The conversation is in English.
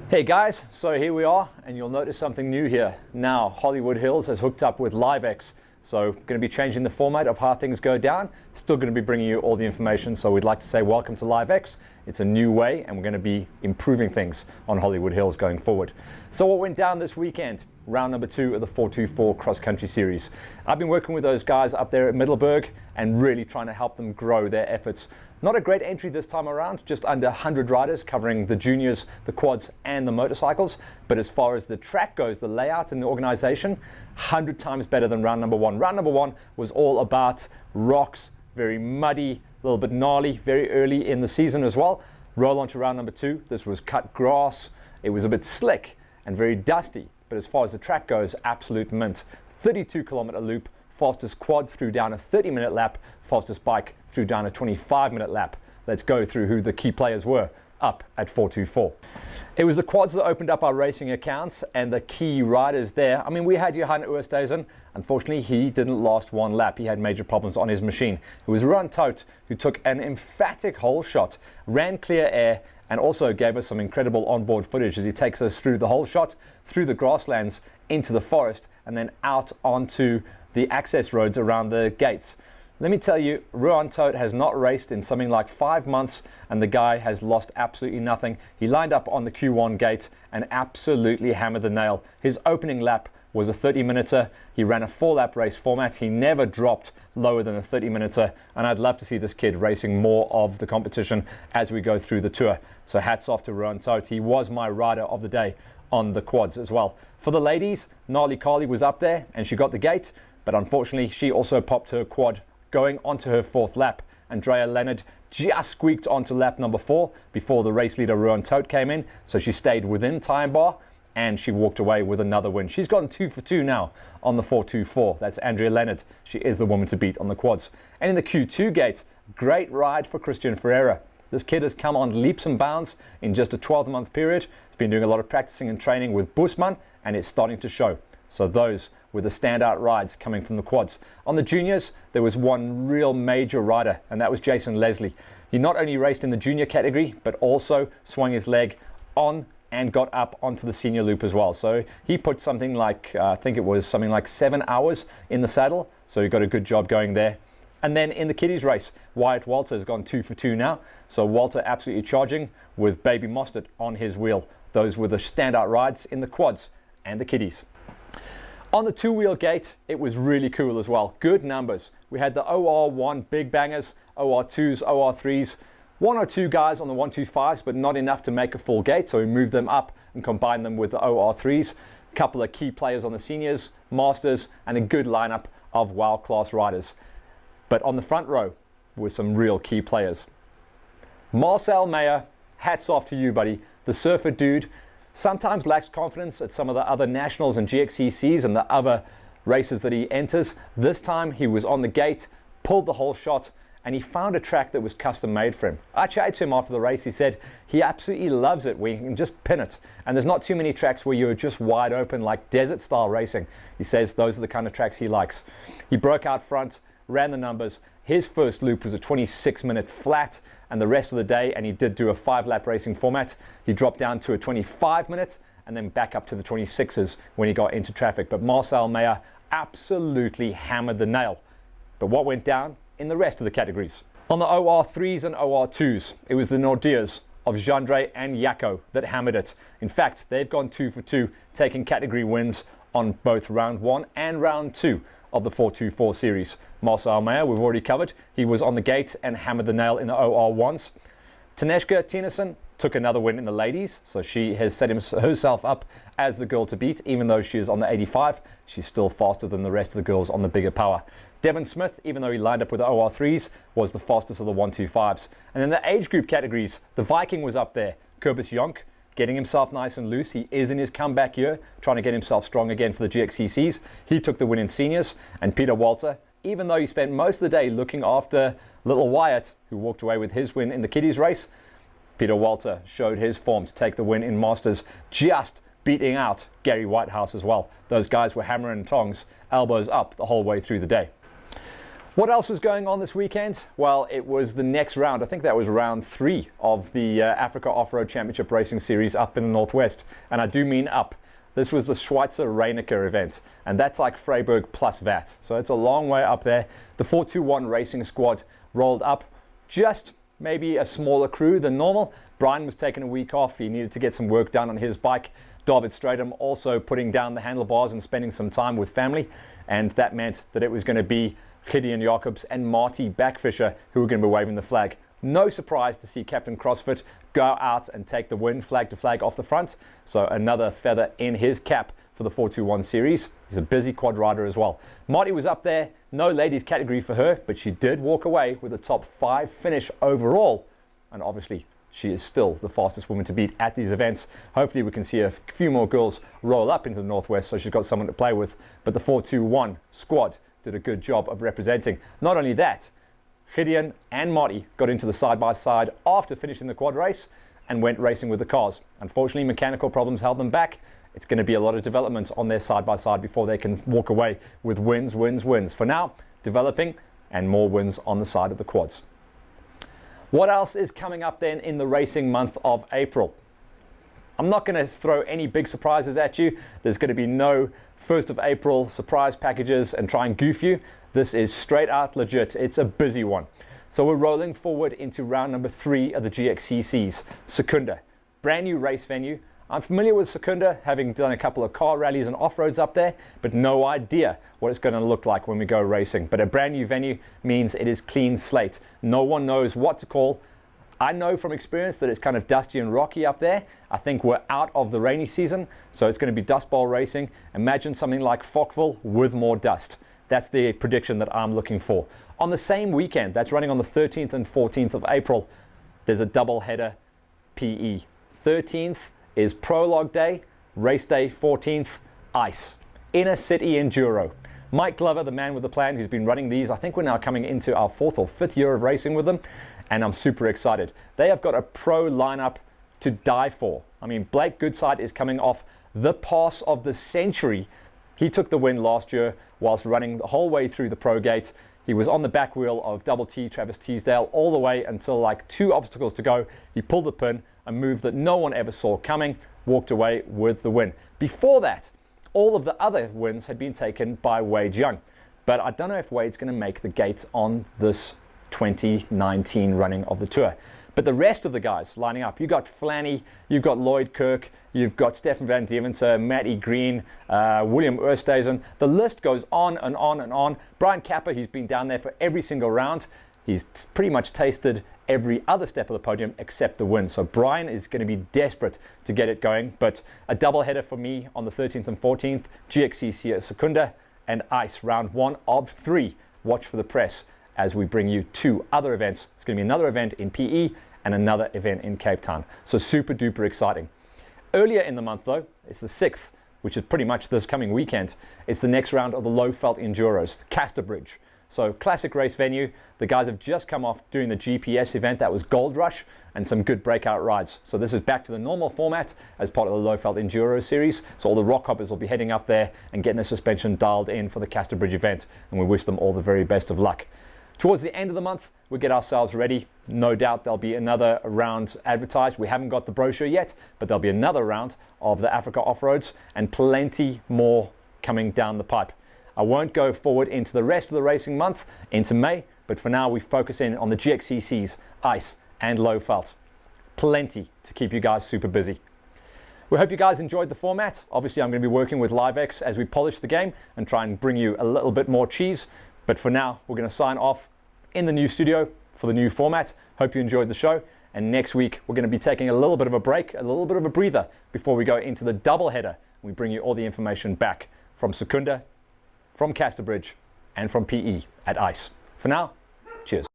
Hey guys, so here we are, and you'll notice something new here. Now, Hollywood Hills has hooked up with LiveX, so going to be changing the format of how things go down. Still going to be bringing you all the information, so we'd like to say welcome to LiveX. It's a new way, and we're going to be improving things on Hollywood Hills going forward. So what went down this weekend? Round number 2 of the 424 Cross Country Series. I've been working with those guys up there at Middleburg and really trying to help them grow their efforts. Not a great entry this time around, just under 100 riders covering the juniors, the quads and the motorcycles. But as far as the track goes, the layout and the organization, 100 times better than round number 1. Round number 1 was all about rocks, very muddy, a little bit gnarly, very early in the season as well. Roll on to round number 2. This was cut grass. It was a bit slick and very dusty. But as far as the track goes, absolute mint. 32-kilometer loop, fastest quad threw down a 30-minute lap, fastest bike threw down a 25-minute lap. Let's go through who the key players were up at 424. It was the quads that opened up our racing accounts and the key riders there. I mean, we had Johan Oosthuizen. Unfortunately, he didn't last one lap. He had major problems on his machine. It was Ruan Tout who took an emphatic hole shot, ran clear air, and also gave us some incredible onboard footage as he takes us through the whole shot, through the grasslands, into the forest, and then out onto the access roads around the gates. Let me tell you, Ruan Tout has not raced in something like 5 months, and the guy has lost absolutely nothing. He lined up on the Q1 gate and absolutely hammered the nail. His opening lap was a 30-minuter. He ran a 4-lap race format. He never dropped lower than a 30-minuter, and I'd love to see this kid racing more of the competition as we go through the tour. So hats off to Ruan Tout. He was my rider of the day on the quads as well. For the ladies, Gnarly Carly was up there, and she got the gate, but unfortunately she also popped her quad going onto her 4th lap. Andrea Leonard just squeaked onto lap number 4 before the race leader Ruan Tout came in, so she stayed within time bar, and she walked away with another win. She's gotten 2 for 2 now on the 424. That's Andrea Leonard. She is the woman to beat on the quads. And in the Q2 gate, great ride for Christian Ferreira. This kid has come on leaps and bounds in just a 12-month period. He's been doing a lot of practicing and training with Busman, and it's starting to show. So those were the standout rides coming from the quads. On the juniors, there was one real major rider, and that was Jason Leslie. He not only raced in the junior category, but also swung his leg on and got up onto the senior loop as well. So he put something like, I think it was something like 7 hours in the saddle. So he got a good job going there. And then in the kiddies race, Wyatt Walter has gone 2 for 2 now. So Walter absolutely charging with Baby Mostert on his wheel. Those were the standout rides in the quads and the kiddies. On the 2-wheel gate, it was really cool as well. Good numbers. We had the OR1 big bangers, OR2s, OR3s, 1 or 2 guys on the 125s, but not enough to make a full gate, so we moved them up and combined them with the OR3s. A couple of key players on the seniors, masters, and a good lineup of world-class riders. But on the front row were some real key players. Marcel Meyer, hats off to you, buddy. The surfer dude sometimes lacks confidence at some of the other nationals and GXCCs and the other races that he enters. This time he was on the gate, pulled the whole shot, and he found a track that was custom made for him. I chatted to him after the race. He said he absolutely loves it where you can just pin it. And there's not too many tracks where you're just wide open like desert style racing. He says those are the kind of tracks he likes. He broke out front, ran the numbers. His first loop was a 26-minute flat, and the rest of the day, and he did do a 5-lap racing format, he dropped down to a 25-minute and then back up to the 26s when he got into traffic. But Marcel Meyer absolutely hammered the nail. But what went down in the rest of the categories? On the OR3s and OR2s, it was the Nordeas of Jandre and Jaco that hammered it. In fact, they've gone 2 for 2, taking category wins on both round 1 and round 2 of the 424 series. Marcel Meyer, we've already covered. He was on the gate and hammered the nail in the OR1s. Taneshka Tienason took another win in the ladies, so she has set herself up as the girl to beat. Even though she is on the 85, she's still faster than the rest of the girls on the bigger power. Devon Smith, even though he lined up with the OR3s, was the fastest of the 125s. And in the age group categories, the Viking was up there. Kobus Jonk, getting himself nice and loose. He is in his comeback year, trying to get himself strong again for the GXCCs. He took the win in seniors. And Peter Walter, even though he spent most of the day looking after little Wyatt, who walked away with his win in the kiddies race, Peter Walter showed his form to take the win in Masters, just beating out Gary Whitehouse as well. Those guys were hammer and tongs, elbows up the whole way through the day. What else was going on this weekend? Well, it was the next round. I think that was round 3 of the Africa Off-Road Championship Racing Series up in the Northwest. And I do mean up. This was the Schweizer Reinecker event. And that's like Freiburg plus VAT. So it's a long way up there. The 421 Racing Squad rolled up. Just maybe a smaller crew than normal. Brian was taking a week off. He needed to get some work done on his bike. David Stratum also putting down the handlebars and spending some time with family. And that meant that it was going to be Gideon Jacobs and Marty Backfisher who were going to be waving the flag. No surprise to see Captain CrossFit go out and take the win, flag to flag off the front. So another feather in his cap for the 421 series. He's a busy quad rider as well. Marty was up there, no ladies category for her, but she did walk away with a top 5 finish overall. And obviously she is still the fastest woman to beat at these events. Hopefully we can see a few more girls roll up into the Northwest so she's got someone to play with. But the 421 squad did a good job of representing. Not only that, Gideon and Marty got into the side-by-side after finishing the quad race and went racing with the cars. Unfortunately, mechanical problems held them back. It's going to be a lot of development on their side-by-side before they can walk away with wins, wins, wins. For now, developing and more wins on the side of the quads. What else is coming up then in the racing month of April? I'm not going to throw any big surprises at you. There's going to be no 1st of April surprise packages and try and goof you. This is straight out legit. It's a busy one. So we're rolling forward into round number 3 of the GXCCs. Secunda, brand new race venue. I'm familiar with Secunda, having done a couple of car rallies and off-roads up there, but no idea what it's going to look like when we go racing. But a brand new venue means it is clean slate. No one knows what to call. I know from experience that it's kind of dusty and rocky up there. I think we're out of the rainy season, so it's going to be dust bowl racing. Imagine something like Fockville with more dust. That's the prediction that I'm looking for. On the same weekend, that's running on the 13th and 14th of April, there's a double header PE. 13th is Prologue Day, Race Day 14th, Ice. Inner City Enduro. Mike Glover, the man with the plan, who's been running these, I think we're now coming into our 4th or 5th year of racing with them. And I'm super excited. They have got a pro lineup to die for. I mean, Blake Goodside is coming off the pass of the century. He took the win last year whilst running the whole way through the pro gate. He was on the back wheel of Double T, Travis Teasdale, all the way until like 2 obstacles to go. He pulled the pin, a move that no one ever saw coming, walked away with the win. Before that, all of the other wins had been taken by Wade Young. But I don't know if Wade's going to make the gate on this 2019 running of the tour. But the rest of the guys lining up, you've got Flanny, you've got Lloyd Kirk, you've got Stefan van Deventer, Matty Green, William Oosthuizen. The list goes on and on and on. Brian Kappa, he's been down there for every single round. He's pretty much tasted every other step of the podium except the win. So Brian is going to be desperate to get it going. But a double header for me on the 13th and 14th, GXCC at Secunda and Ice, round 1 of 3. Watch for the press as we bring you 2 other events. It's going to be another event in PE and another event in Cape Town. So super duper exciting. Earlier in the month though, it's the 6th, which is pretty much this coming weekend. It's the next round of the low-felt Enduros, Castor Bridge. So classic race venue. The guys have just come off doing the GPS event. That was Gold Rush and some good breakout rides. So this is back to the normal format as part of the low-felt Enduro series. So all the rock hoppers will be heading up there and getting the suspension dialed in for the Castor Bridge event. And we wish them all the very best of luck. Towards the end of the month, we get ourselves ready. No doubt there'll be another round advertised. We haven't got the brochure yet, but there'll be another round of the Africa Off-Roads and plenty more coming down the pipe. I won't go forward into the rest of the racing month, into May, but for now we focus in on the GXCCs, Ice and Low Felt. Plenty to keep you guys super busy. We hope you guys enjoyed the format. Obviously I'm going to be working with LiveX as we polish the game and try and bring you a little bit more cheese. But for now, we're going to sign off in the new studio for the new format. Hope you enjoyed the show. And next week, we're going to be taking a little bit of a break, a little bit of a breather before we go into the double header. We bring you all the information back from Secunda, from Castor Bridge, and from PE at Ice. For now, cheers.